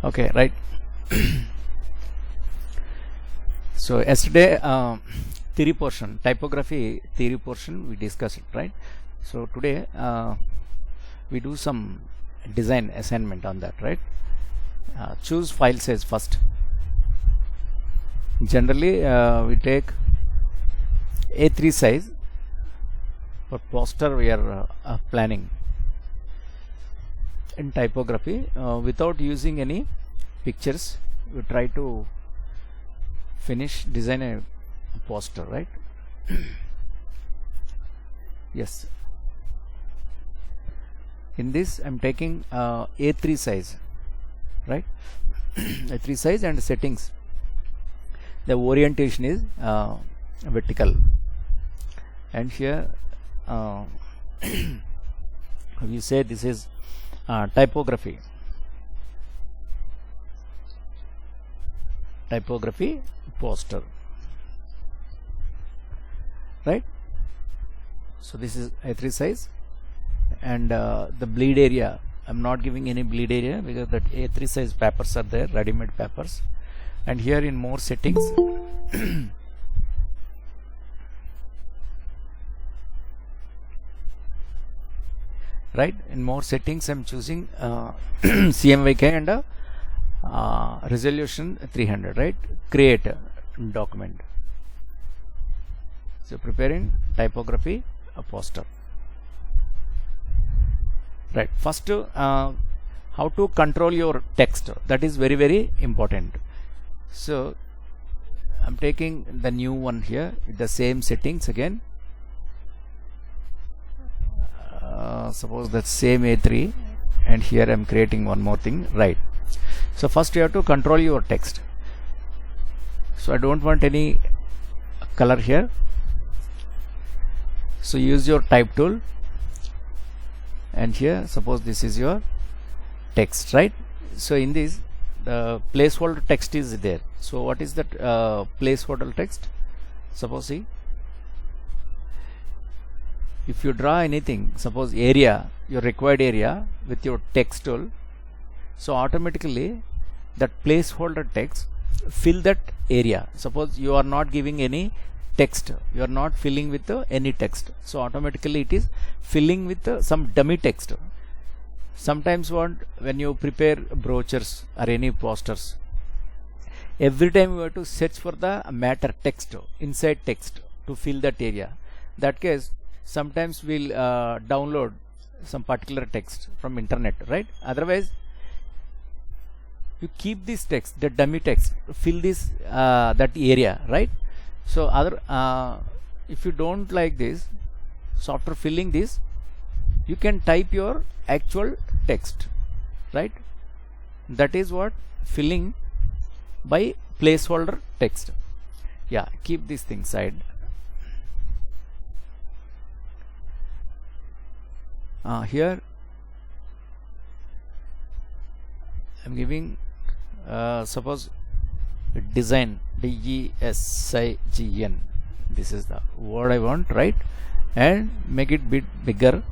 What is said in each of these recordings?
Okay, right. So yesterday theory portion, typography theory portion we discussed, right? So today we do some design assignment on that, right? Choose file size first. Generally we take A3 size. For poster we are planning in typography without using any pictures. We try to finish design a poster, right? Yes, in this I'm taking A3 size, right? A3 size and settings, the orientation is vertical, and here we say this is typography poster, right? So this is A3 size, and the bleed area, I'm not giving any bleed area because that A3 size papers are there, ready-made papers. And here in more settings right, in more settings I'm choosing CMYK and resolution 300, right? Create document. So preparing typography a poster, right? First how to control your text, that is very, very important. So I'm taking the new one here with the same settings again. Suppose that same A3, and here I'm creating one more thing, right? So first you have to control your text. So I don't want any color here, so use your type tool, and here suppose this is your text, right? So in this the placeholder text is there. So what is that placeholder text? Suppose see, if you draw anything, suppose area, your required area with your text tool, so automatically that placeholder text fill that area. Suppose you are not giving any text, you are not filling with any text, so automatically it is filling with some dummy text. Sometimes when you prepare brochures or any posters, every time you have to search for the matter text inside text to fill that area. That case sometimes we'll download some particular text from internet, right? Otherwise you keep this text, the dummy text, fill this that area, right? So if you don't like this, so after filling this you can type your actual text, right? That is what filling by placeholder text. Yeah, keep this thing side. Here I'm giving suppose design, DESIGN, this is the word I want, right? And make it bit bigger.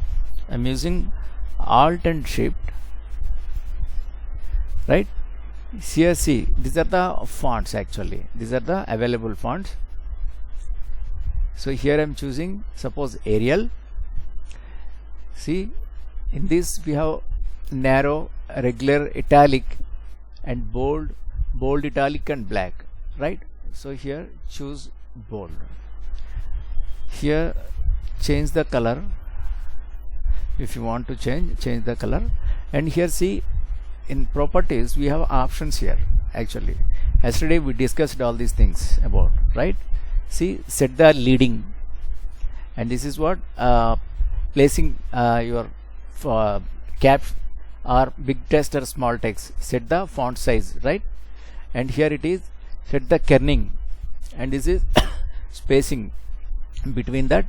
I'm using Alt and Shift, right? Here see, these are the fonts, actually these are the available fonts. So here I'm choosing suppose Arial. See, in this we have narrow, regular, italic and bold, italic and black, right? So here choose bold. Here change the color, if you want to change the color. And here see, in properties we have options here. Actually yesterday we discussed all these things about, right? See, set the leading, and this is what placing your caps or big text or small text. Set the font size, right? And here it is set the kerning, and this is spacing between that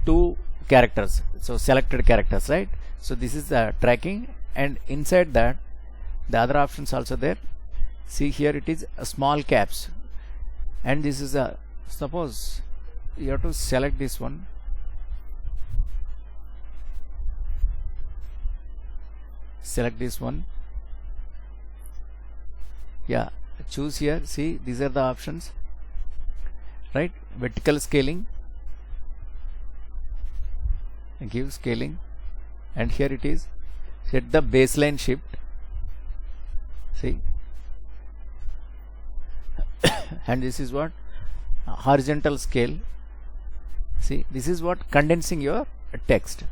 two characters, so selected characters, right? So this is the tracking, and inside that the other options also there. See, here it is a small caps, and this is a, suppose you have to select this one, select this one, Yeah, choose here. See, these are the options, right? Vertical scaling, give scaling, and here it is. Set the baseline shift. See, and this is what horizontal scale. See, this is what condensing your text,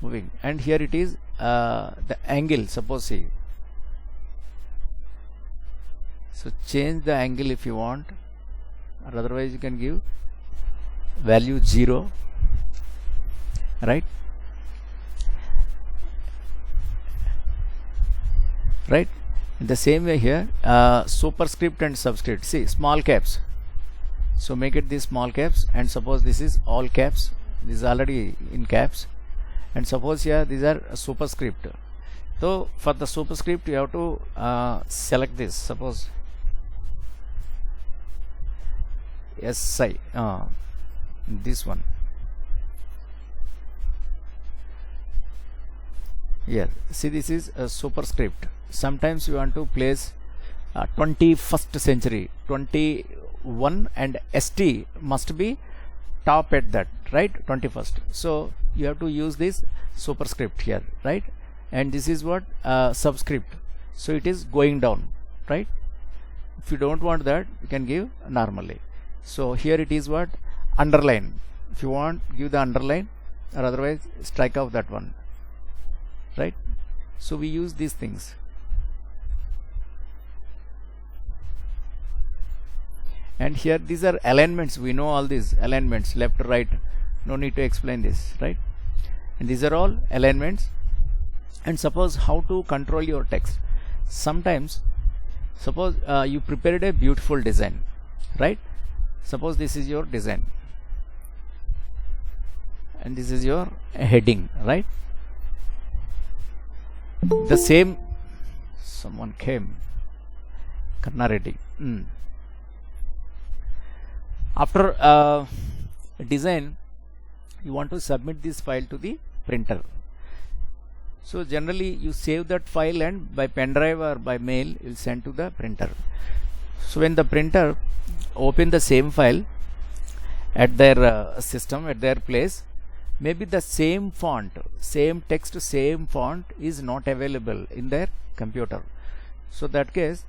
moving, and here it is the angle. Suppose, see, so change the angle if you want, or otherwise you can give value 0, right? Right. In the same way here, superscript and subscript. See, small caps. So make it this small caps, and suppose this is all caps. This is already in caps, and suppose here these are superscript. So for the superscript you have to select this. Suppose SI, this one here. See, this is a superscript. Sometimes you want to place 21st century 21, and ST must be top at that, right? 21st. So you have to use this superscript here, right? And this is what subscript. So it is going down, right? If you don't want that, you can give normally. So here it is what underline. If you want, give the underline, or otherwise strike off that one, right? So we use these things. And here these are alignments. We know all these alignments, left, right, no need to explain this, right? And these are all alignments. And suppose how to control your text. Sometimes, suppose you prepared a beautiful design, right? Suppose this is your design, and this is your heading, right? The same, someone came, Karna Reddy. After design, you want to submit this file to the printer. So generally you save that file, and by pen drive or by mail you will send to the printer. So when the printer open the same file at their system, at their place, maybe the same font, same text, same font is not available in their computer. So that case,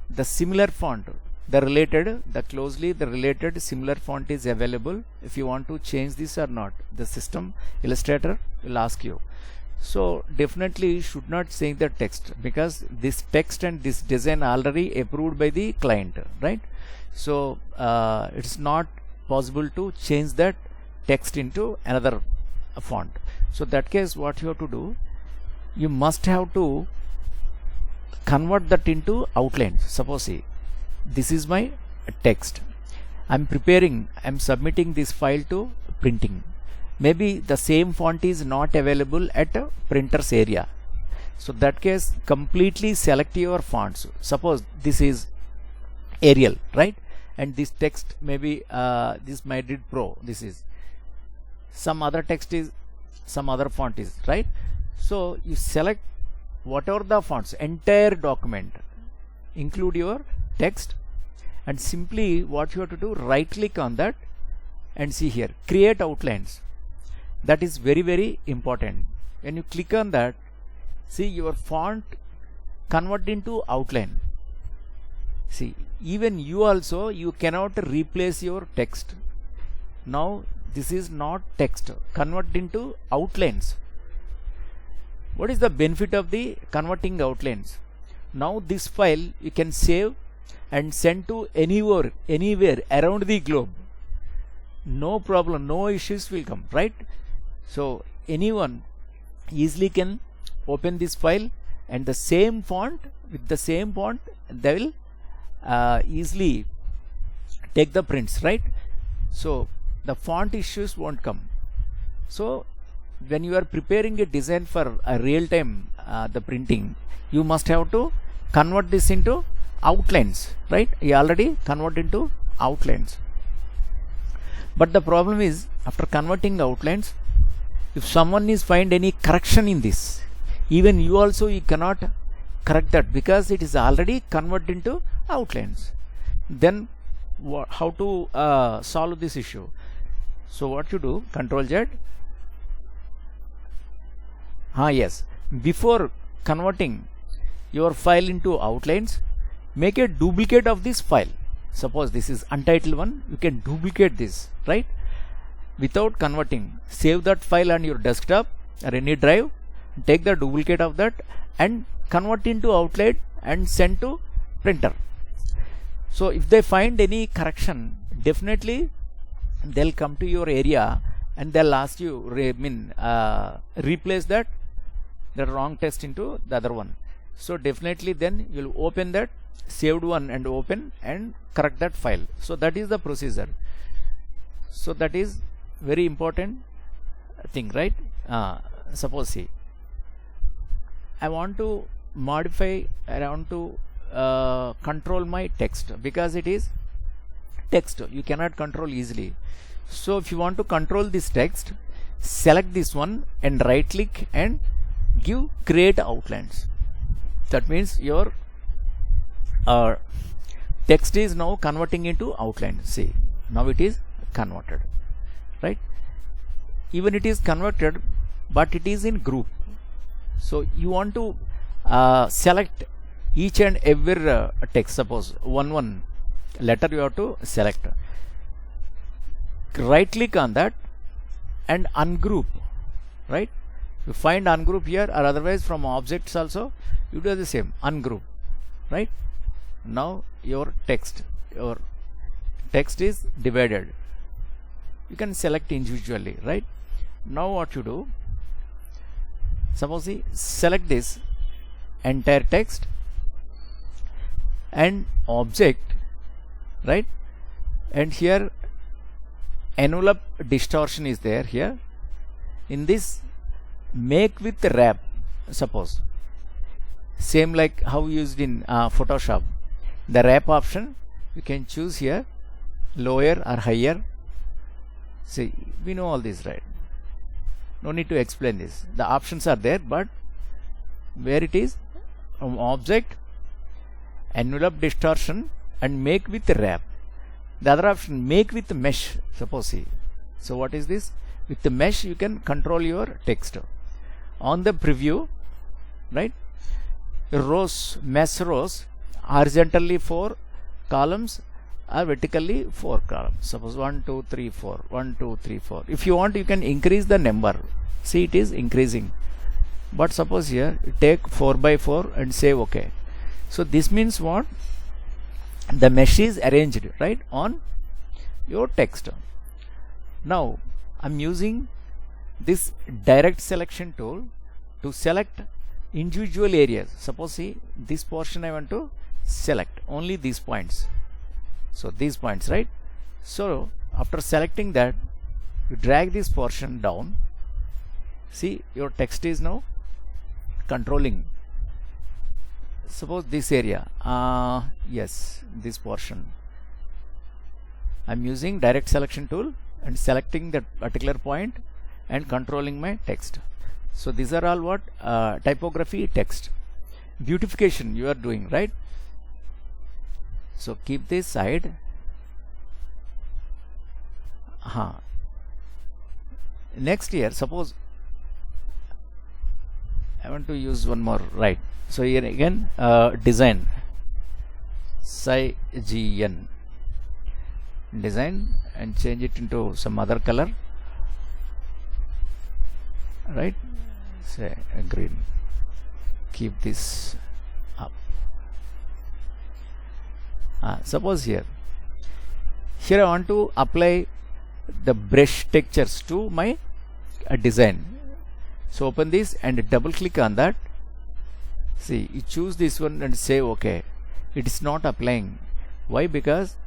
the similar font, the related, the closely the related similar font is available. If you want to change this or not, the system illustrator will ask you. So definitely you should not change the text, because this text and this design already approved by the client, right? So it's not possible to change that text into another font. So that case, what you have to do, you must have to convert that into outlines. Suppose, see, this is my text. I'm submitting this file to printing. Maybe the same font is not available at a printer's area. So that case, completely select your fonts. Suppose this is Arial, right? And this text maybe this Madrid Pro. This is some other text, is some other font is, right? So you select whatever the fonts, entire document, include your text, and simply what you have to do, right click on that and see here, create outlines. That is very, very important. When you click on that, see your font convert into outline. See, even you also, you cannot replace your text. Now this is not text, convert into outlines. What is the benefit of the converting outlines? Now this file you can save and send to anywhere around the globe. No problem, no issues will come, right? So anyone easily can open this file, and the same font, with the same font, they will easily take the prints, right? So the font issues won't come. So when you are preparing a design for a real time the printing, you must have to convert this into outlines, right? You already convert into outlines. But the problem is, after converting outlines, if someone is find any correction in this, even you also, you cannot correct that, because it is already converted into outlines. Then how to solve this issue? So what you do, Control Z. Yes, before converting your file into outlines, make a duplicate of this file. Suppose this is untitled one, you can duplicate this, right? Without converting, save that file on your desktop or any drive, take the duplicate of that and convert into outline and send to printer. So if they find any correction, definitely they'll come to your area and they'll ask you, replace that wrong text into the other one. So definitely then you'll open that saved one and open and correct that file. So that is the procedure. So that is very important thing, right? Suppose see, I want to modify, I want to control my text, because it is text, you cannot control easily. So if you want to control this text, select this one and right click and give create outlines. That means your text is now converting into outline. See, now it is converted, right? Even it is converted, but it is in group. So you want to select each and every text. Suppose one letter you have to select. Right click on that and ungroup, right? You find ungroup here, or otherwise from objects also you do the same, ungroup, right? Now your text is divided. You can select individually, right? Now what you do, suppose you select this entire text and object, right? And here envelope distortion is there here. In this, make with wrap, suppose same like how used in Photoshop, the wrap option you can choose here, lower or higher. See, we know all this, right? No need to explain this. The options are there, but where it is from object, envelope distortion and make with wrap. The other option, make with mesh. Suppose see. So what is this? With the mesh you can control your text. On the preview, right? Rows, mesh rows, horizontally 4 columns or vertically 4 columns. Suppose 1, 2, 3, 4. 1, 2, 3, 4. If you want, you can increase the number. See, it is increasing. But suppose here, take 4 by 4 and say OK. So this means what? The mesh is arranged right on your text. Now I'm using this direct selection tool to select individual areas. Suppose see, this portion I want to select only these points. So these points, right? So after selecting that, you drag this portion down. See, your text is now controlling. Suppose this area, yes, this portion. I'm using direct selection tool and selecting that particular point and controlling my text. So these are all what? Typography, text. Beautification you are doing, right? So keep this side. Next here, suppose I want to use one more, right? So here again, design, Cyan, design, and change it into some other color, right? Say green. Keep this up. Suppose here I want to apply the brush textures to my design. So open this and double click on that. See, you choose this one and say OK. It is not applying. Why? Because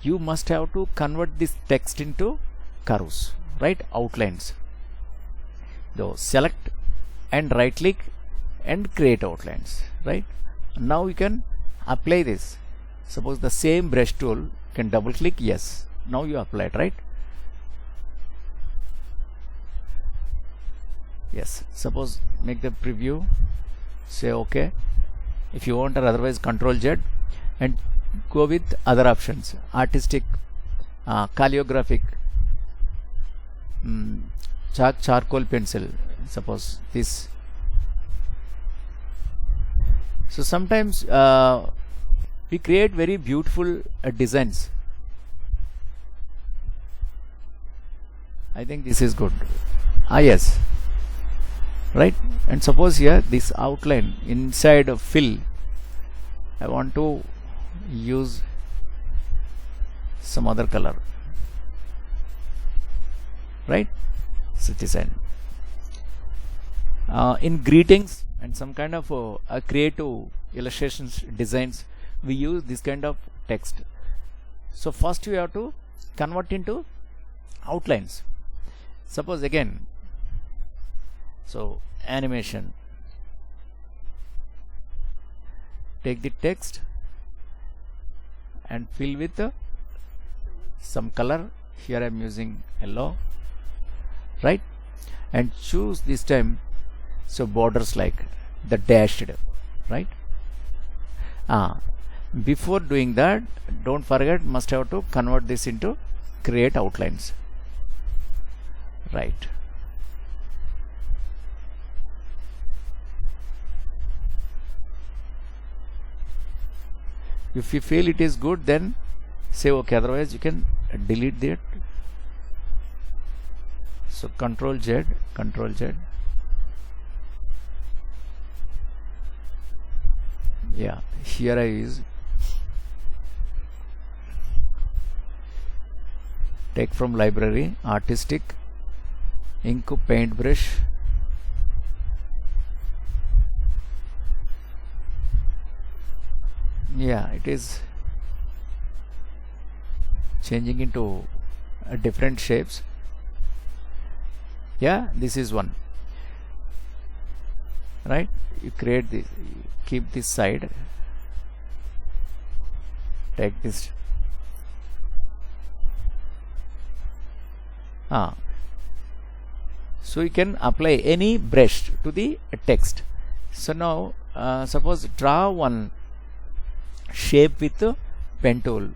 you must have to convert this text into curves, right? Outlines. So select and right click and create outlines, right? Now you can apply this. Suppose the same brush tool, you can double click, yes. Now you apply it, right? Yes. Suppose make the preview, say OK. if you want, or otherwise Control Z, and go with other options, artistic, calligraphic, charcoal pencil, suppose this. So sometimes we create very beautiful designs. I think this is good. Yes, right. And suppose here this outline inside of fill, I want to use some other color, right? Citizen. In greetings and some kind of creative illustrations, designs, we use this kind of text. So first we have to convert into outlines. Suppose again, so animation, take the text and fill with some color. Here I am using yellow, right? And choose this time so borders like the dashed, right? Before doing that, don't forget, must have to convert this into create outlines, right? If you feel it is good, then say okay, otherwise you can delete that. So Control Z, Control Z. Yeah, here I use take from library, artistic, ink, paintbrush. Yeah, it is changing into different shapes. Yeah, this is one, right? You create this, keep this side, take this. So you can apply any brush to the text. So now suppose draw one shape with the pen tool.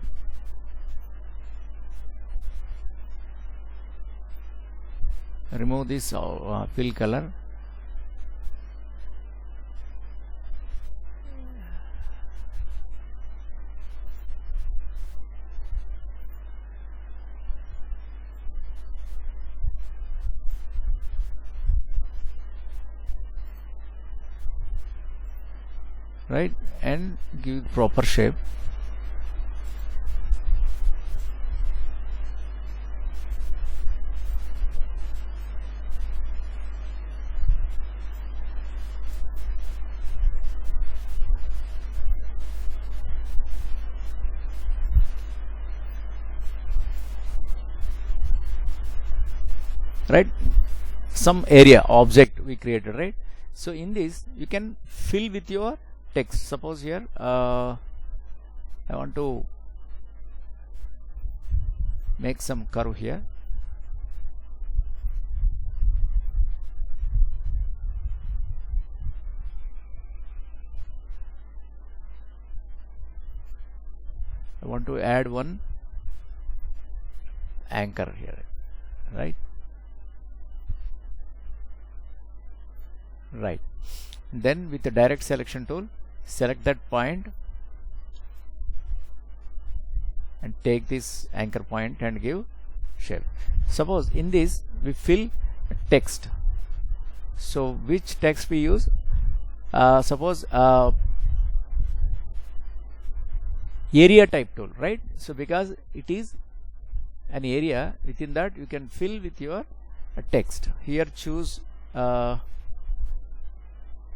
Remove this fill color. Right, and give proper shape. Right, some area object we created, right? So in this you can fill with your text. Suppose here I want to make some curve here. I want to add one anchor here, right? Right. Then with the direct selection tool, select that point and take this anchor point and give shape. Suppose in this we fill text. So which text we use? Suppose area type tool, right? So because it is an area, within that you can fill with your text. Here choose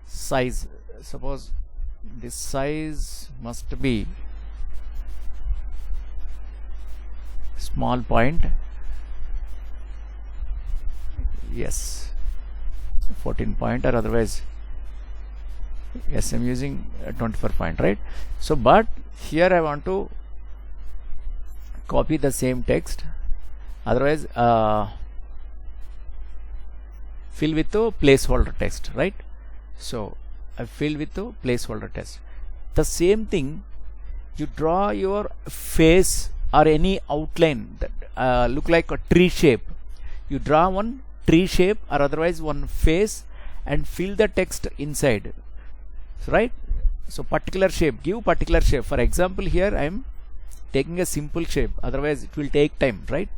size. Suppose this size must be small point. Yes, 14 point, or otherwise yes, I'm using 24 point, right? So but here I want to copy the same text, otherwise fill with the placeholder text, right? So I fill with the placeholder text. The same thing, you draw your face or any outline that look like a tree shape. You draw one tree shape or otherwise one face and fill the text inside, right? So particular shape, give particular shape. For example, here I am taking a simple shape, otherwise it will take time, right?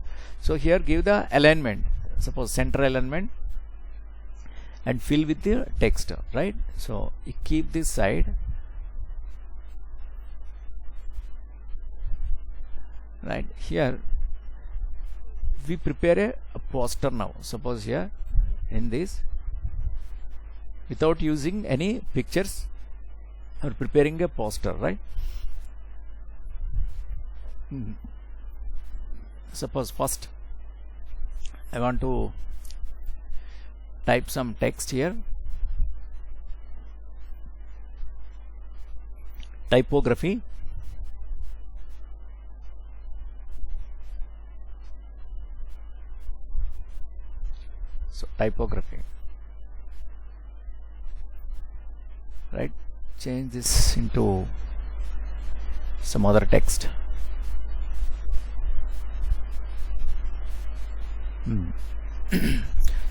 So here give the alignment, suppose center alignment, and fill with the text, right? So you keep this side, right? Here we prepare a poster now. Suppose here in this, without using any pictures, or preparing a poster, right? Suppose first I want to type some text here. Typography. So typography, right? Change this into some other text.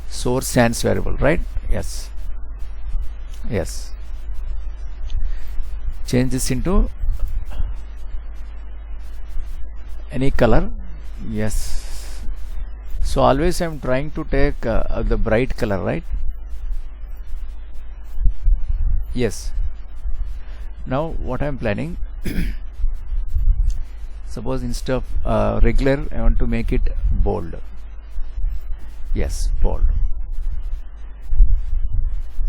Source sans variable, right? Yes. Yes. Change this into any color. Yes. So always I am trying to take the bright color, right? Yes. Now what I am planning, suppose instead of regular, I want to make it bold. Yes, bold.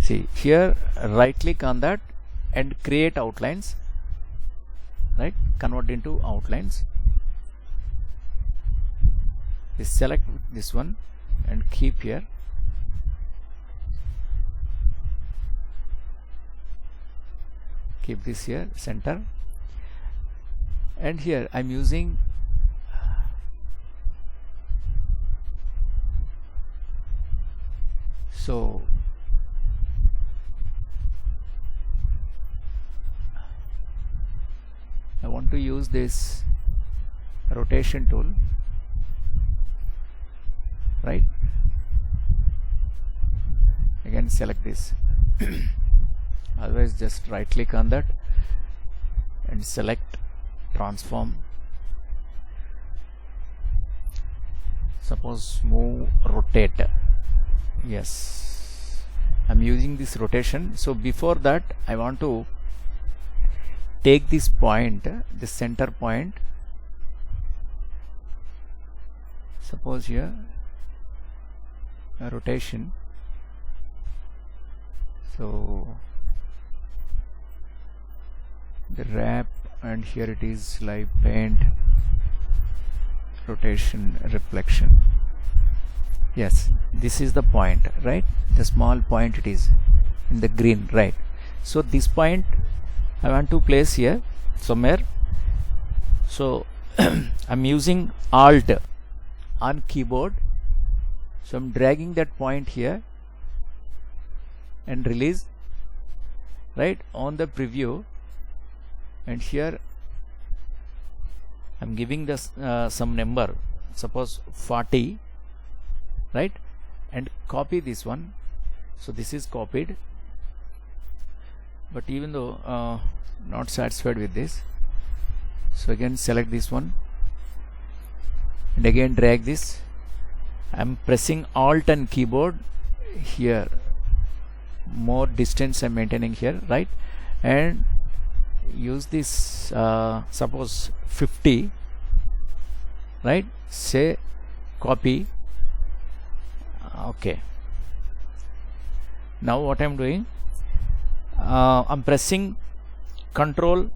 See here, right click on that and create outlines, right? Convert into outlines. Select this one and keep here. Keep this here, center. And here I'm using so I want to use this rotation tool, right? Again select this. Otherwise just right click on that and select transform. Suppose move, rotate. Yes, I'm using this rotation. So before that I want to take this point, the center point. Suppose here a rotation. So the wrap, and here it is live paint, rotation, reflection. Yes, this is the point, right? The small point it is in the green, right? So this point I want to place here somewhere. So I'm using Alt on keyboard. So I'm dragging that point here and release, right, on the preview. And here I'm giving this some number, suppose 40, right? And copy this one. So this is copied, but even though not satisfied with this, so again select this one and again drag this. I'm pressing Alt and keyboard here, more distance I'm maintaining here, right? And use this suppose 50, right? Say copy. Okay, now what I'm doing, I'm pressing Control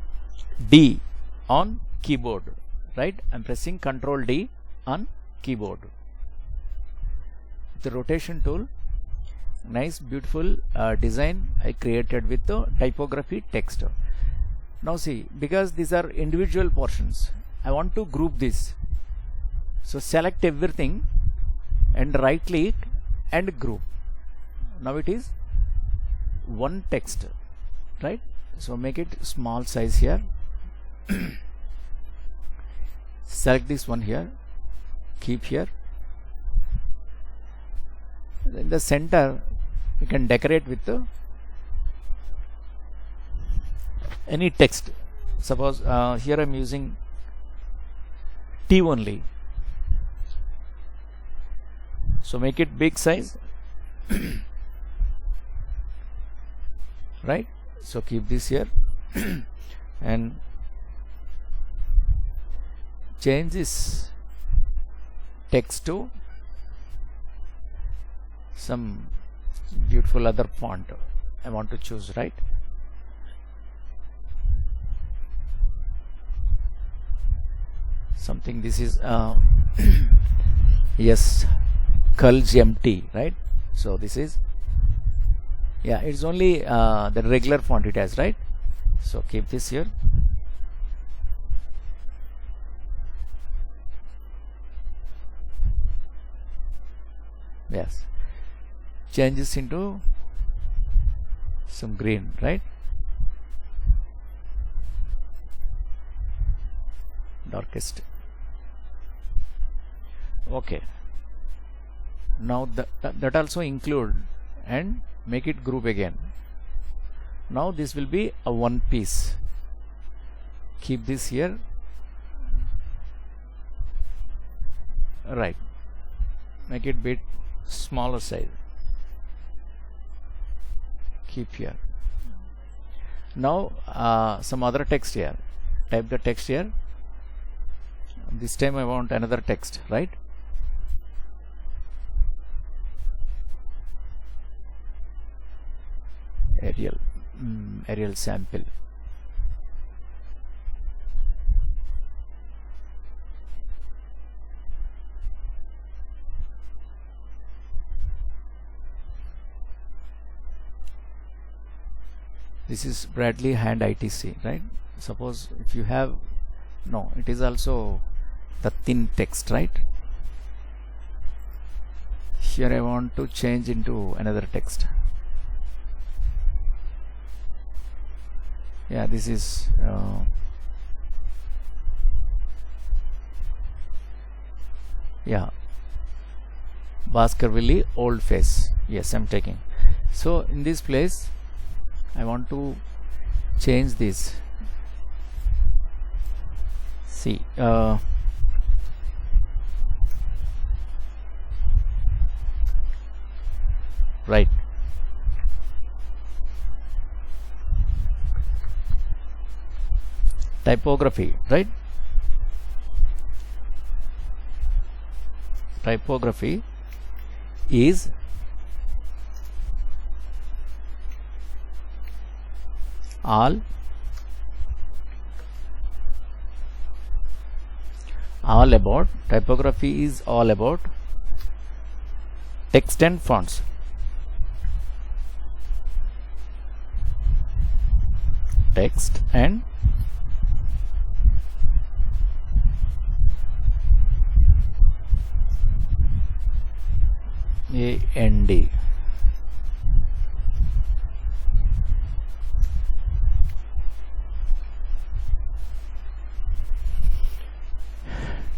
D on keyboard, right? I'm pressing Control D on keyboard. The rotation tool, nice beautiful design I created with the typography text. Now see, because these are individual portions, I want to group this. So select everything and right click and group. Now it is one text, right? So make it small size here. Select this one here, keep here. In the center you can decorate with any text. Suppose here I'm using T only, so make it big size. Right, so keep this here and change this text to some beautiful other font I want to choose, right? Something, this is yes, Culge MT, right? So this is, yeah, it's only the regular font it has, right? So keep this here. Yes, change this into some green, right? Darkest. Okay, now that also include and make it group again. Now this will be a one piece. Keep this here, right? Make it bit smaller size. Keep here. Now some other text here. Type the text here. This time I want another text, right? Arial sample. This is Bradley Hand ITC, right? Suppose if you have, no, it is also the thin text, right? Here I want to change into another text. Yeah, this is yeah, Baskerville old face. Yes, I'm taking. So in this place I want to change this. See, right, typography, right? Typography is all about, typography is all about text and fonts. Text and AND.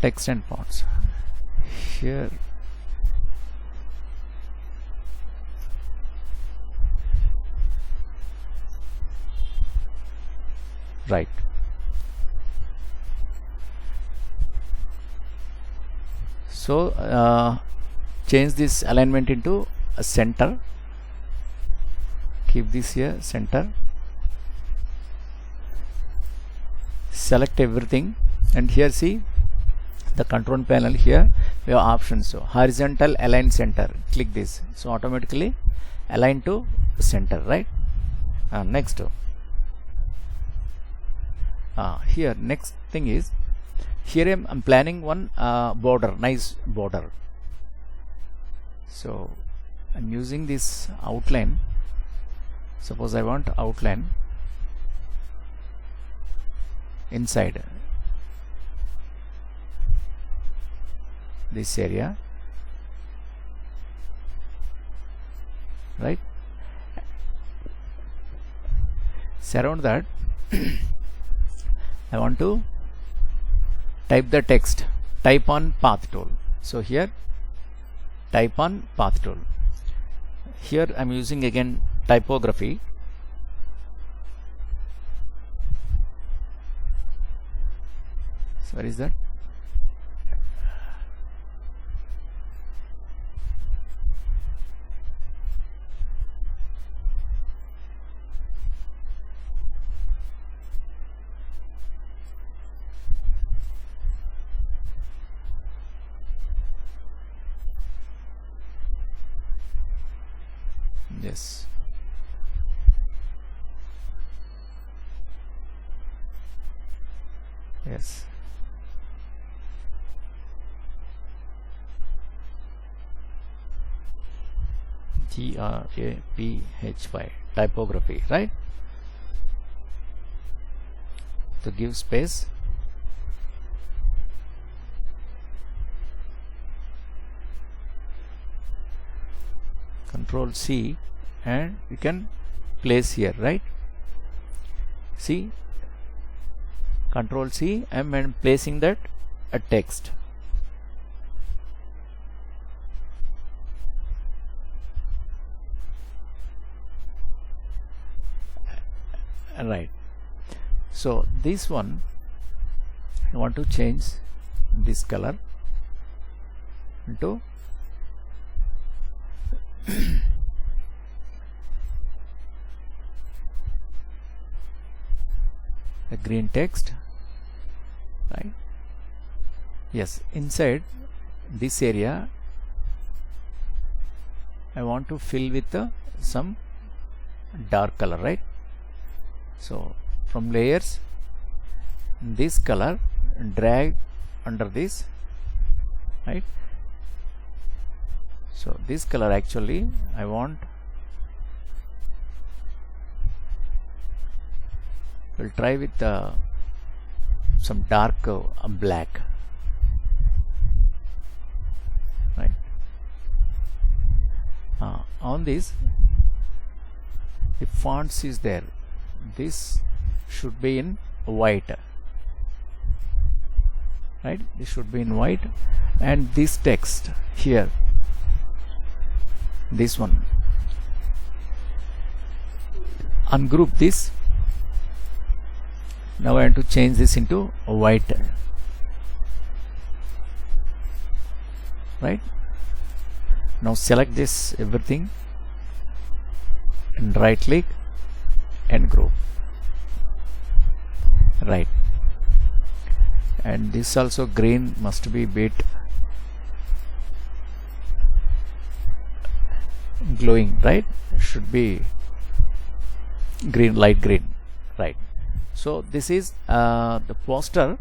Text and fonts. Here right. So change this alignment into a center. Keep this here, center. Select everything, and here see the control panel. Here we have options. So horizontal align center, click this, so automatically align to center, right? Next, here next thing is, here I'm planning one border, nice border. So I'm using this outline. Suppose I want outline inside this area, right? Surround that. I want to type the text. Type on path tool. So here type on path tool. Here I'm using again typography. So where is that? Yes. Yes. GRAPHY, typography, right? To give space. Control C, and you can place here, right? See, Control C, I'm placing that a text. Right. So this one I want to change this color into a green text, right? Yes, inside this area I want to fill with some dark color, right? So from layers, this color drag under this, right? So this color actually I want, we'll try with some dark black, right? On this, if fonts is there, this should be in white, right? This should be in white, and this text here, this one, ungroup this. Now I want to change this into white, right? Now select this everything and right click and group, right? And this also green must be bit glowing, right? Should be green, light green, right? So this is the poster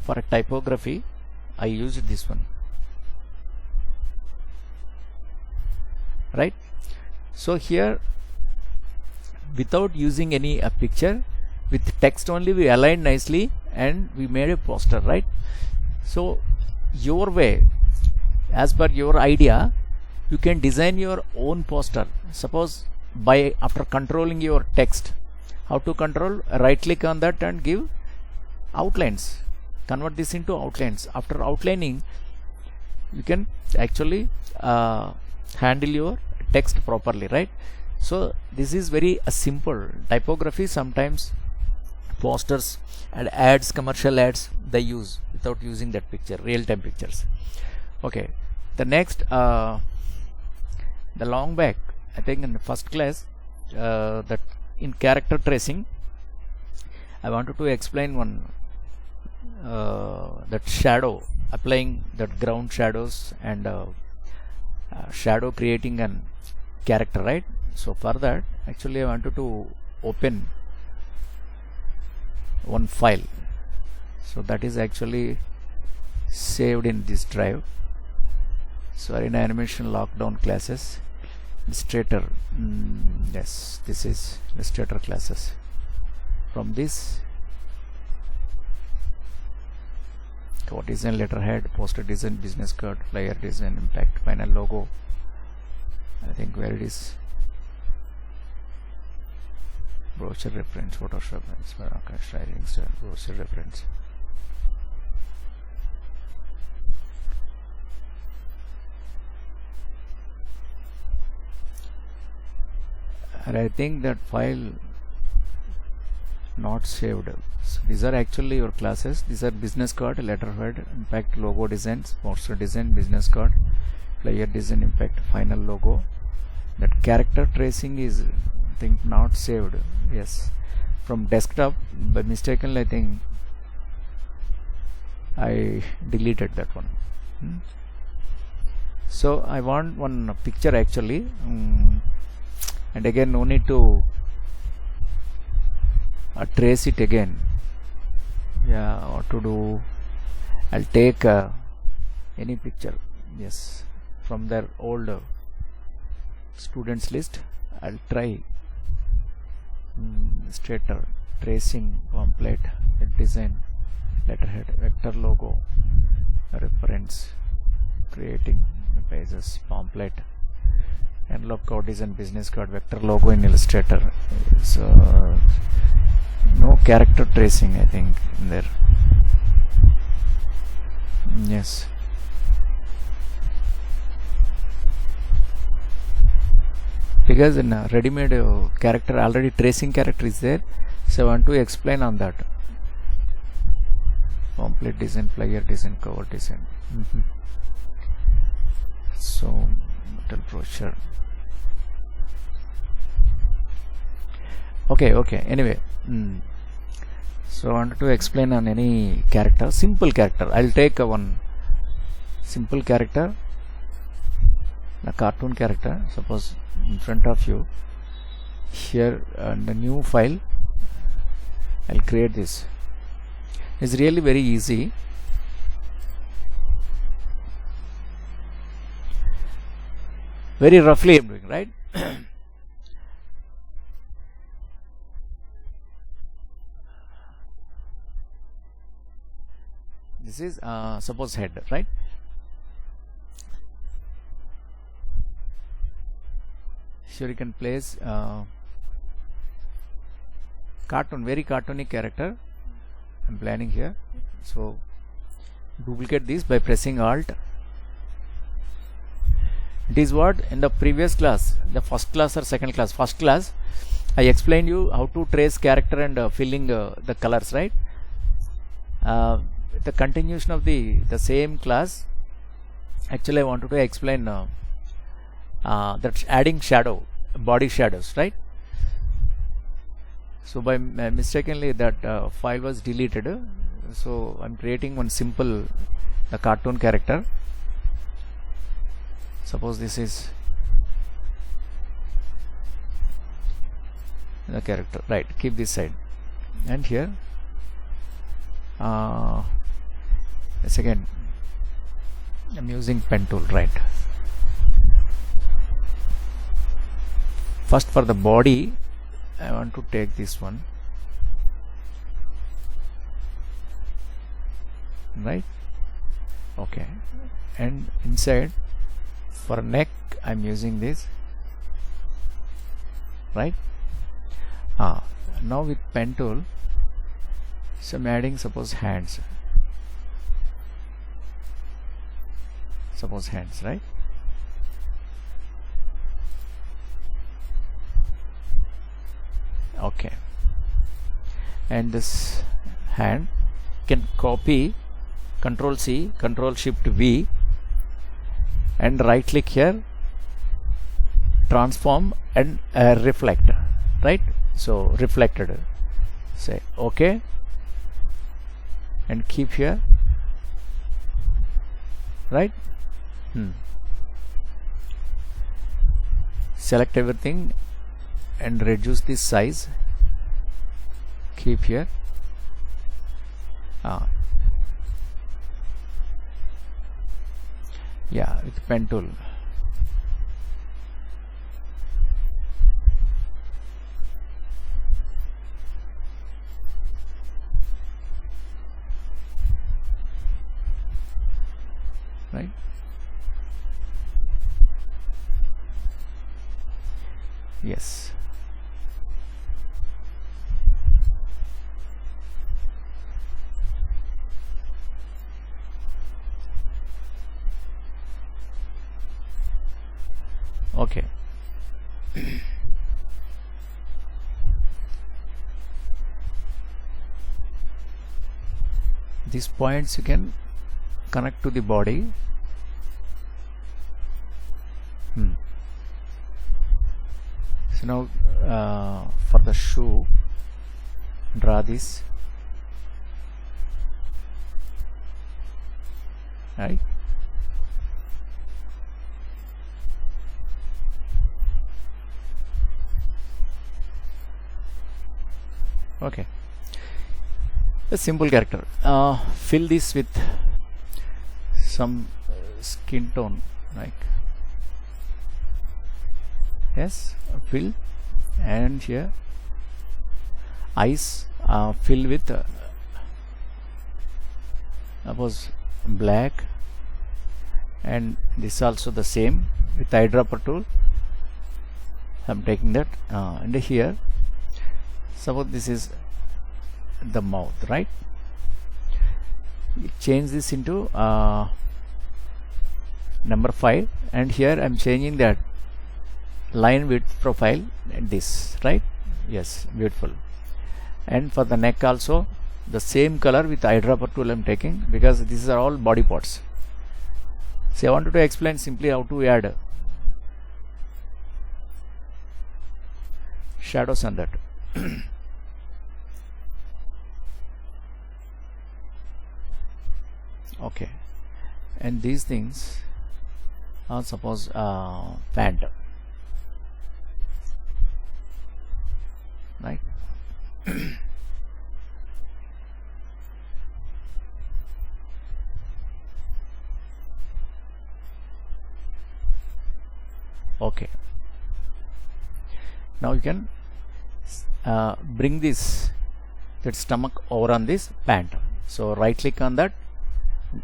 for a typography. I used this one, right? So here, without using any picture, with text only we aligned nicely and we made a poster, right? So your way, as per your idea, you can design your own poster. Suppose by after controlling your text, how to control? Right click on that and give outlines, convert this into outlines. After outlining, you can actually handle your text properly, right? So this is very simple typography. Sometimes posters and ads, commercial ads, they use without using that picture, real-time pictures. Okay, the next, the long back, I think in the first class, that in character tracing, I wanted to explain one, that shadow, applying that ground shadows and shadow creating an character, right? So for that, actually I wanted to open one file. So that is actually saved in this drive. So Arena Animation Lockdown classes, Illustrator, yes, this is Illustrator classes. From this, cover design, letterhead, poster design, business card, flyer design, impact, final logo. I think where it is, brochure reference, Photoshop reference, writing style, brochure reference. And I think that file not saved. So these are actually your classes. These are business card, letterhead, impact, logo designs, poster design, business card, flyer design, impact, final logo. That character tracing is, I think, not saved. Yes, from desktop by mistakenly I think I deleted that one. So I want one picture actually, and again no need to trace it again. Yeah, what to do? I'll take any picture. Yes, from their old students list. I'll try Illustrator, tracing, pamphlet, design, letterhead, vector logo, reference, creating pages, pamphlet, envelope code design, business card, vector logo in Illustrator. So no character tracing, I think, in there. Yes. Because in a ready-made character, already tracing character is there, so I want to explain on that. Pamphlet design, flyer design, cover design. So metal brochure. Okay, anyway, so I wanted to explain on any character, simple character. I'll take one simple character, a cartoon character, suppose in front of you here, and the new file. I'll create this. It's really very easy. Very roughly I'm doing, right? This is suppose head, right? Sure, you can place cartoon, very cartoony character. I'm planning here. So duplicate this by pressing Alt. It is what in the previous class, the first class or second class, first class, I explained you how to trace character and filling the colors, right? The continuation of the same class, actually I wanted to explain that adding shadow, body shadows, right? So by mistakenly that file was deleted, so I'm creating one simple the cartoon character. Suppose this is the character, right? Keep this side, and here yes, again I'm using pen tool, right? First for the body I want to take this one, right? Okay, and inside for neck I'm using this, right? Now with pen tool, so I'm adding suppose hands, right? Okay, and this hand can copy, Control C, Control Shift V, and right click here, transform and reflect, right? So reflected, say okay, and keep here, right? Select everything and reduce this size, keep here. Yeah, with pen tool. Right? Yes. Okay. These points you can connect to the body. So now for the shoe, draw this, right? Okay, a simple character. Fill this with some skin tone, like yes, fill, and here eyes fill with suppose black, and this also the same with eyedropper tool. I'm taking that, and here suppose this is the mouth, right? Change this into number 5, and here I'm changing that line width profile and this, right? Yes, beautiful. And for the neck also the same color with eyedropper tool I'm taking, because these are all body parts. So I wanted to explain simply how to add shadows on that. Okay, and these things are suppose pant, right? Okay, now you can bring this that stomach over on this pant. So right click on that,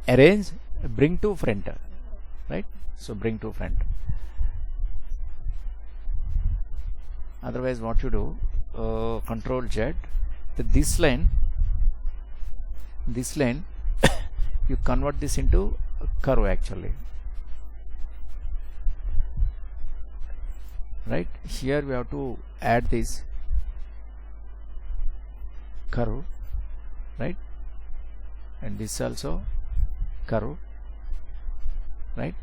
arrange, bring to front, right? So bring to front. Otherwise what you do, Control Z, this line you convert this into a curve actually, right? Here we have to add this curve, right? And this also curve, right?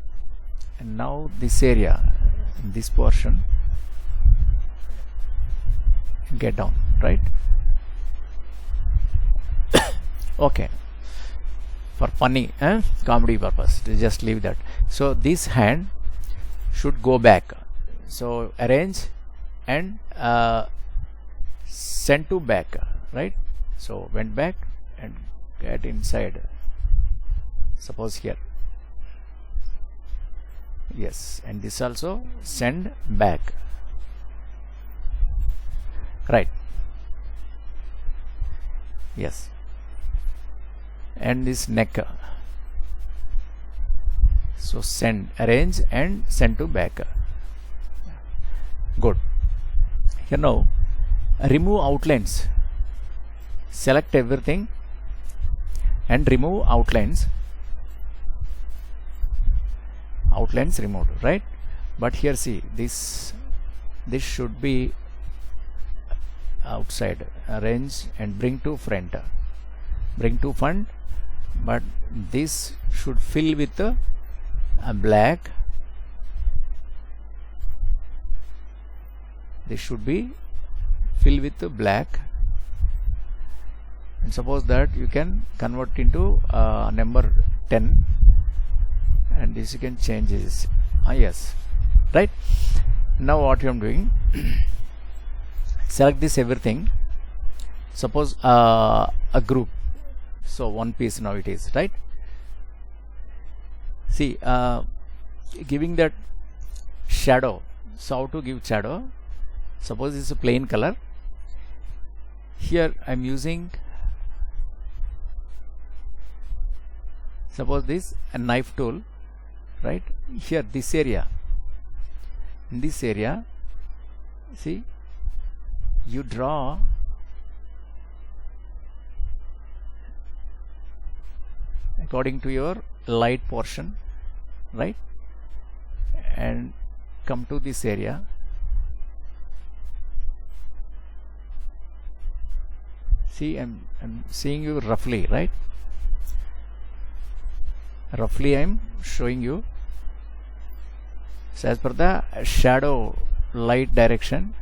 And now this area, this portion, get down, right? Okay, for funny comedy purpose, just leave that. So this hand should go back, so arrange and send to back, right? So went back and get inside, suppose here, yes, and this also send back, right? Yes, and this neck, so send, arrange and send to back. Good. Here now remove outlines, select everything and remove outlines removed, right? But here see, this should be outside, arrange and bring to front, but this should fill with a black, this should be fill with the black, and suppose that you can convert into number 10, and this you can change this, yes, right? Now what you am doing, select this everything, suppose a group, so one piece now it is, right? See, giving that shadow, so how to give shadow, suppose this is a plain color, here I am using, suppose this a knife tool, right? Here this area, in this area, see, you draw according to your light portion, right? And come to this area. See, I'm seeing you roughly, right? Roughly I'm showing you. So as per the shadow light direction,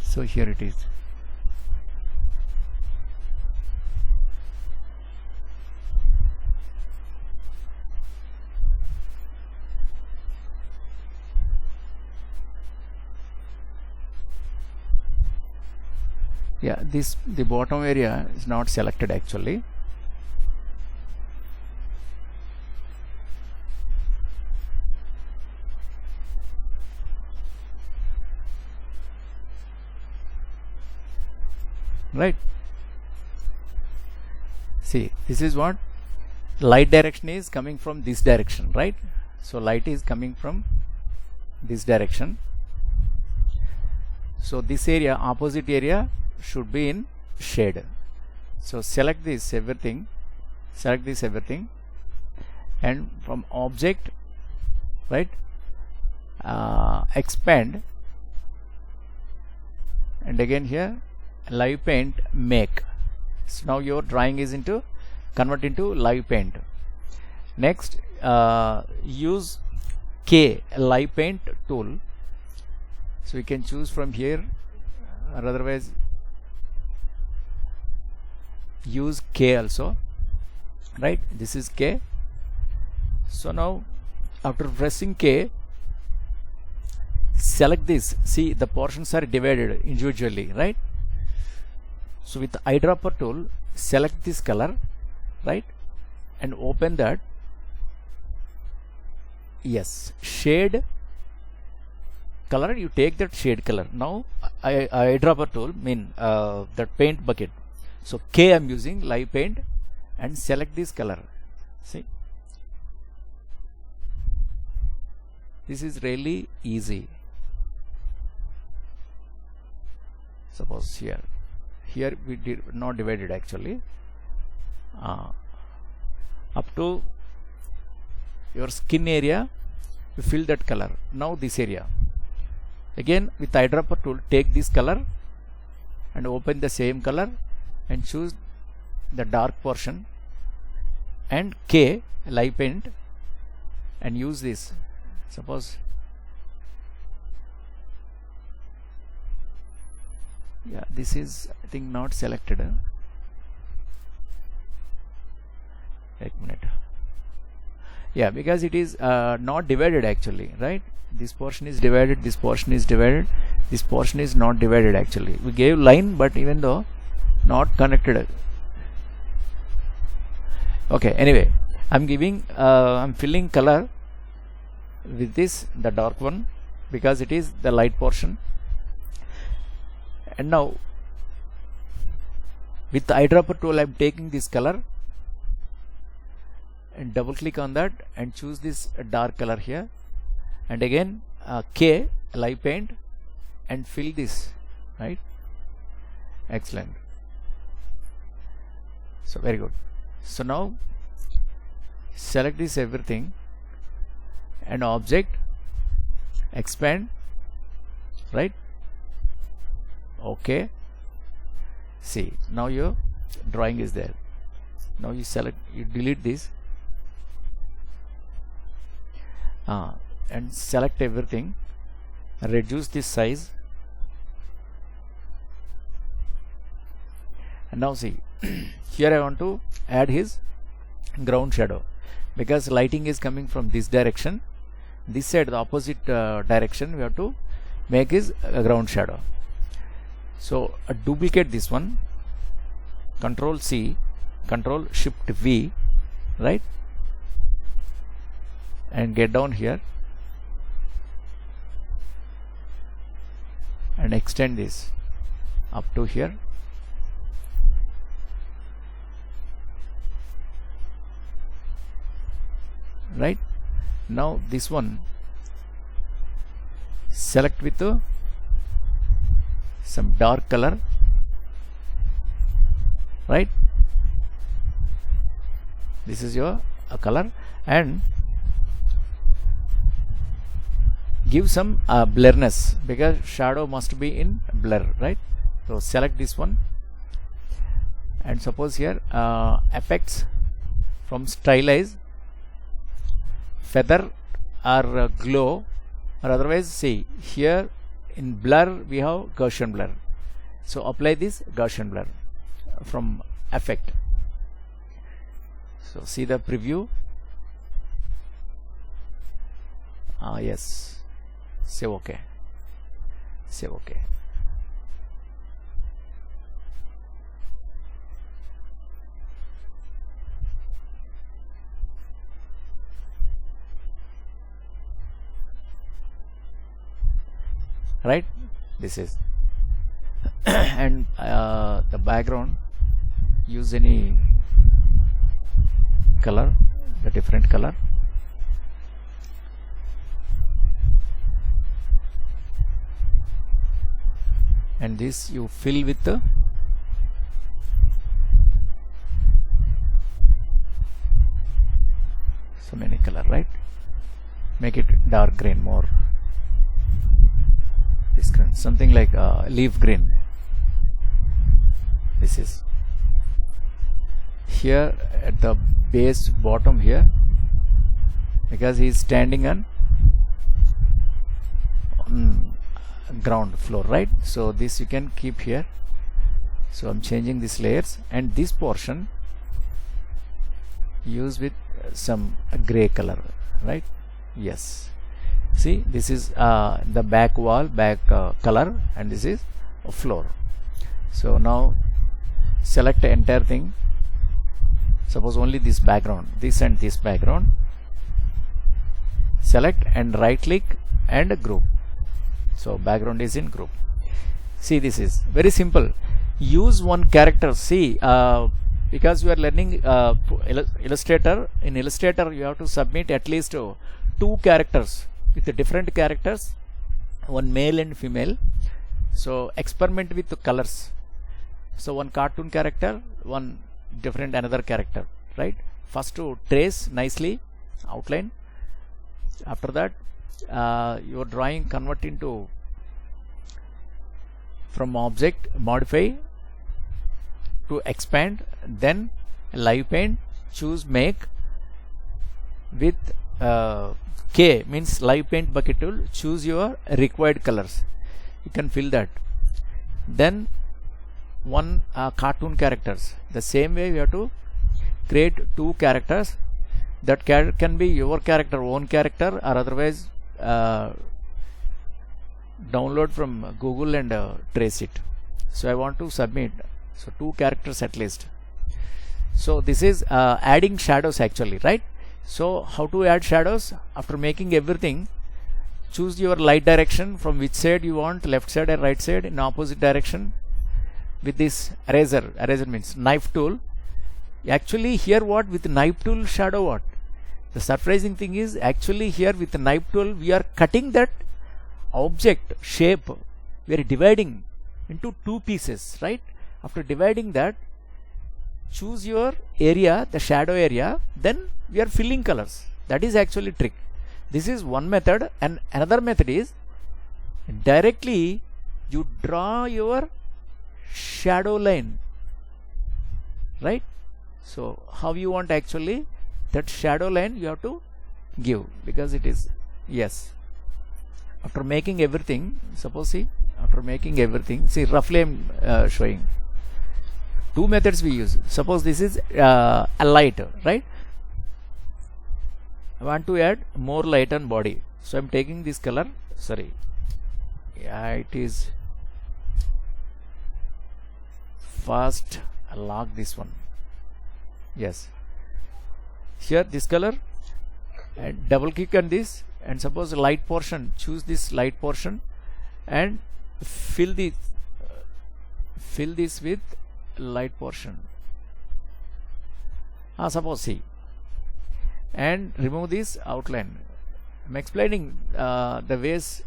so here it is. Yeah, the bottom area is not selected actually. Right. See, this is what light direction is coming from this direction, right? So light is coming from this direction. So this area, opposite area, should be in shade. So select this everything, and from object, right, expand, and again here live paint make. So now your drawing is convert into live paint. Next, use K live paint tool. So you can choose from here, or otherwise use K also, right? This is K. So now after pressing K, select this. See, the portions are divided individually, right? So with the eyedropper tool, select this color, right, and open that. Yes, shade color, you take that shade color. Now eyedropper tool that paint bucket. So K I'm using live paint, and select this color. See, this is really easy. Suppose here we did not divided actually. Up to your skin area, you fill that color. Now this area, again with eyedropper tool, take this color and open the same color and choose the dark portion, and K live paint, and use this. Suppose, yeah, this is I think not selected. Wait a minute. Yeah, because it is not divided actually, right? This portion is divided, this portion is divided, this portion is not divided actually. We gave line, but even though not connected. Okay, anyway, I'm filling color with this, the dark one, because it is the light portion. And now with the eyedropper tool, I'm taking this color and double click on that and choose this dark color here, and again K live paint and fill this, right? Excellent. So very good. So now select this everything, and object, expand, right? Okay. See, now your drawing is there. Now you delete this, and select everything, reduce this size, and now see here I want to add his ground shadow, because lighting is coming from this direction. This side, the opposite direction, we have to make his ground shadow. So duplicate this one, Control C, Control Shift V, right, and get down here and extend this up to here. Right, now this one select with the some dark color, right? This is your color, and give some blurriness, because shadow must be in blur, right? So select this one, and suppose here effects, from stylize, feather or glow, or otherwise, see here in blur we have Gaussian blur. So apply this Gaussian blur from effect. So see the preview. Yes, save OK, save OK. Right, this is and the background, use any color, the different color, and this you fill with the so many color, right? Make it dark green, more this green, something like leaf green. This is here at the base bottom here, because he is standing on ground floor, right? So this you can keep here. So I'm changing these layers, and this portion use with some gray color, right? Yes, see, this is the back wall, back color, and this is a floor. So now select the entire thing. Suppose only this background, this and this background, select and right click and group. So background is in group. See, this is very simple. Use one character. See, because you are learning Illustrator. In Illustrator you have to submit at least 2 characters with the different characters, one male and female. So experiment with the colors. So one cartoon character, one different another character, right? First to trace nicely outline. After that your drawing convert into from object, modify to expand, then live paint, choose make with K means live paint bucket tool, choose your required colors, you can fill that. Then one cartoon characters, the same way we have to create 2 characters. That can be your character, own character, or otherwise download from Google and trace it. So I want to submit, so 2 characters at least. So this is adding shadows actually, right? So how to add shadows? After making everything, choose your light direction, from which side you want, left side or right side, in opposite direction. With this eraser means knife tool. Actually here what, with knife tool shadow what? The surprising thing is, actually here with the knife tool we are cutting that object shape, we are dividing into 2 pieces, right? After dividing that, choose your area, the shadow area, then we are filling colors. That is actually trick. This is one method, and another method is directly you draw your shadow line, right? So how you want actually that shadow line you have to give, because it is, yes, after making everything, suppose see, after making everything, see roughly I'm showing 2 methods we use. Suppose this is a light, right? I want to add more light on body, so I'm taking this color, sorry, yeah, it is fast, lock this one, yes, here this color, and double click on this, and suppose light portion, choose this light portion and fill this with light portion, suppose see, and remove this outline. I'm explaining the ways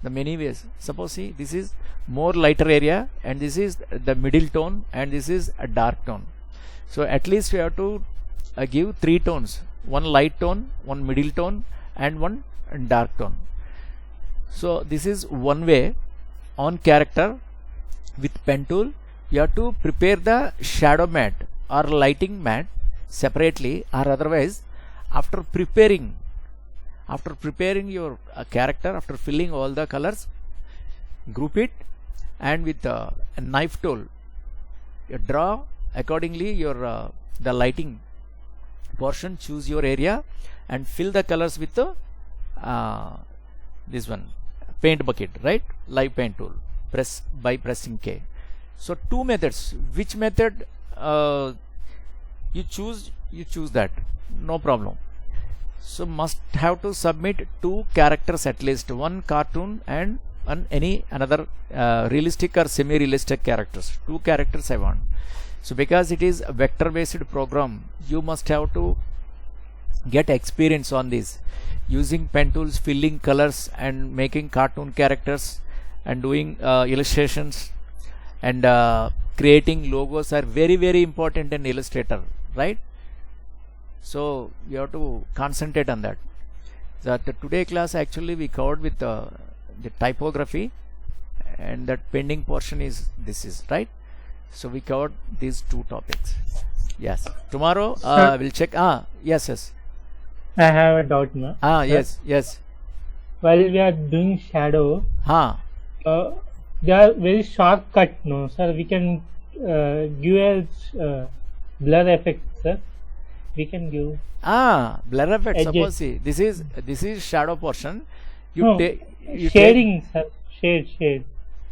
the many ways. Suppose see, this is more lighter area, and this is the middle tone, and this is a dark tone. So at least we have to give 3 tones, one light tone, one middle tone, and one dark tone. So this is one way on character. With pen tool you have to prepare the shadow matte or lighting matte separately, or otherwise after preparing your character, after filling all the colors, group it, and with a knife tool you draw accordingly your the lighting portion, choose your area and fill the colors with the this one paint bucket, right? Live paint tool, press by pressing K. So 2 methods, which method you choose that, no problem. So must have to submit 2 characters at least, one cartoon and any another realistic or semi-realistic characters. 2 characters I want. So because it is a vector based program, you must have to get experience on this, using pen tools, filling colors and making cartoon characters and doing illustrations and creating logos are very, very important in Illustrator, right? So you have to concentrate on that. The today class actually we covered with the typography, and that pending portion is this is right. So we covered these 2 topics. Yes, tomorrow we'll check. Yes. I have a doubt now. Yes. While we are doing shadow, they are very shortcut, no, sir. We can give a blur effect, sir. We can give blur effect. Edges. Suppose see, this is shadow portion. Shading, sir.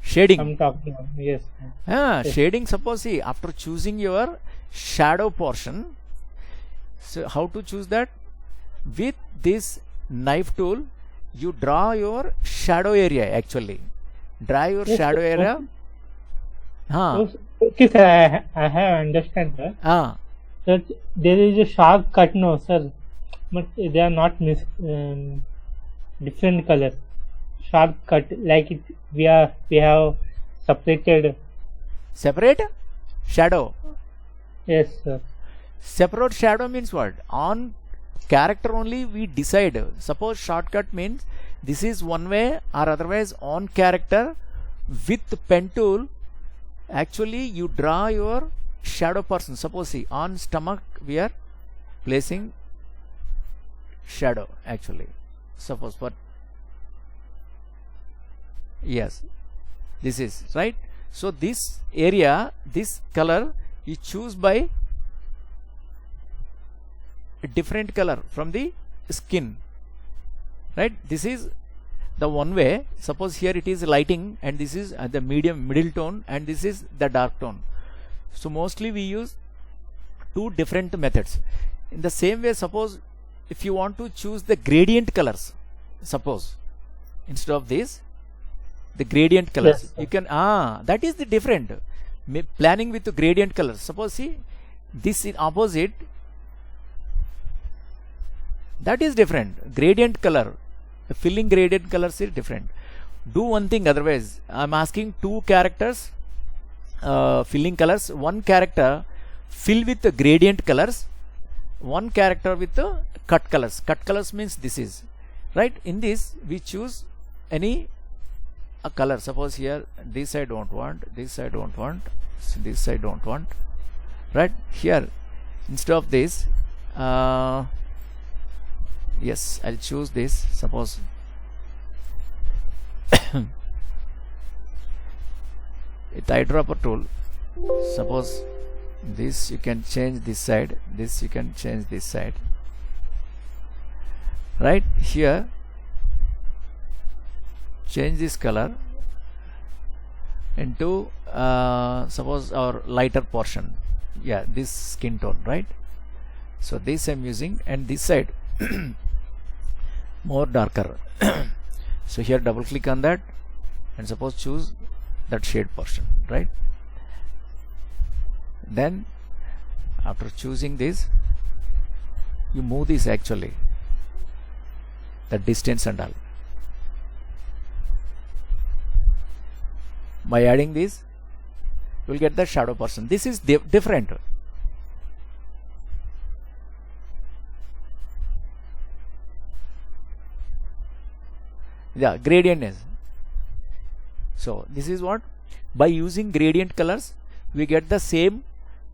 Shading. I'm talking about, yes. Yes. Shading. Suppose see, after choosing your shadow portion, so how to choose that? With this knife tool you draw your shadow area, actually draw your shadow area. Okay, sir, I have understand that. That there is a sharp cut, no, sir, but they are not different color. Sharp cut, like it, we have separated. Separate shadow. Yes, sir. Separate shadow means what? On character only we decide. Suppose shortcut means this is one way, or otherwise on character with pen tool actually you draw your shadow person. Suppose see, on stomach we are placing shadow actually. Suppose for yes, this is right. So this area, this color you choose by a different color from the skin, right? This is the one way. Suppose here it is lighting, and this is the middle tone, and this is the dark tone. So mostly we use 2 different methods. In the same way, suppose if you want to choose the gradient colors, suppose instead of this the gradient colors, yes, you can that is the different planning with the gradient colors. Suppose see, this is opposite, that is different. Gradient color, the filling gradient colors is different. Do one thing, otherwise I'm asking 2 characters filling colors, 1 character fill with the gradient colors, 1 character with the cut colors. Cut colors means this is right. In this we choose any a color. Suppose here this I don't want, this I don't want, this I don't want, right? Here instead of this yes, I'll choose this. Suppose a eyedropper tool. Suppose this you can change this side, this you can change this side, right? Here change this color into suppose our lighter portion, yeah, this skin tone, right? So this I'm using, and this side more darker. So here double click on that, and suppose choose that shade portion, right? Then after choosing this, you move this actually, the distance and all. By adding this, you will get the shadow person. This is different. Yeah, gradient is. So this is what, by using gradient colors we get the same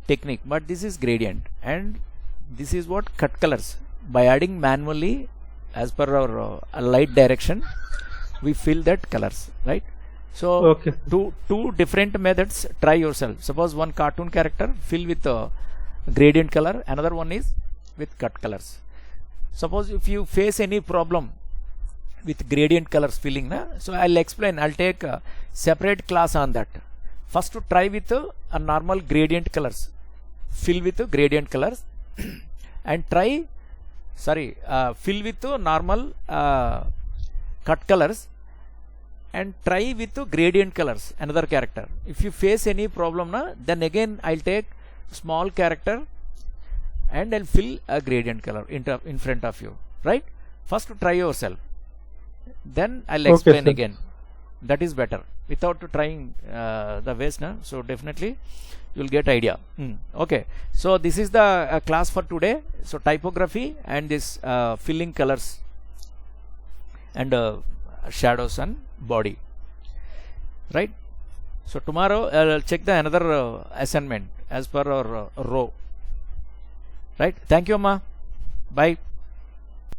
technique, but this is gradient, and this is what, cut colors. By adding manually as per our light direction, we fill that colors, right? So Okay. two different methods. Try yourself. Suppose one cartoon character fill with gradient color, another one is with cut colors. Suppose if you face any problem with gradient colors filling, so I'll explain. I'll take a separate class on that. First, to try with a normal gradient colors, fill with gradient colors, and try, fill with normal cut colors, and try with gradient colors, another character. If you face any problem, then again I'll take small character and I'll fill a gradient color in front of you, right? First, to try yourself, then I'll explain again. That is better without trying the waste. So definitely you'll get idea. Okay, so this is the class for today. So typography and this filling colors and shadows and body, right? So tomorrow I'll check the another assignment as per our row, right? Thank you, Amma. Bye.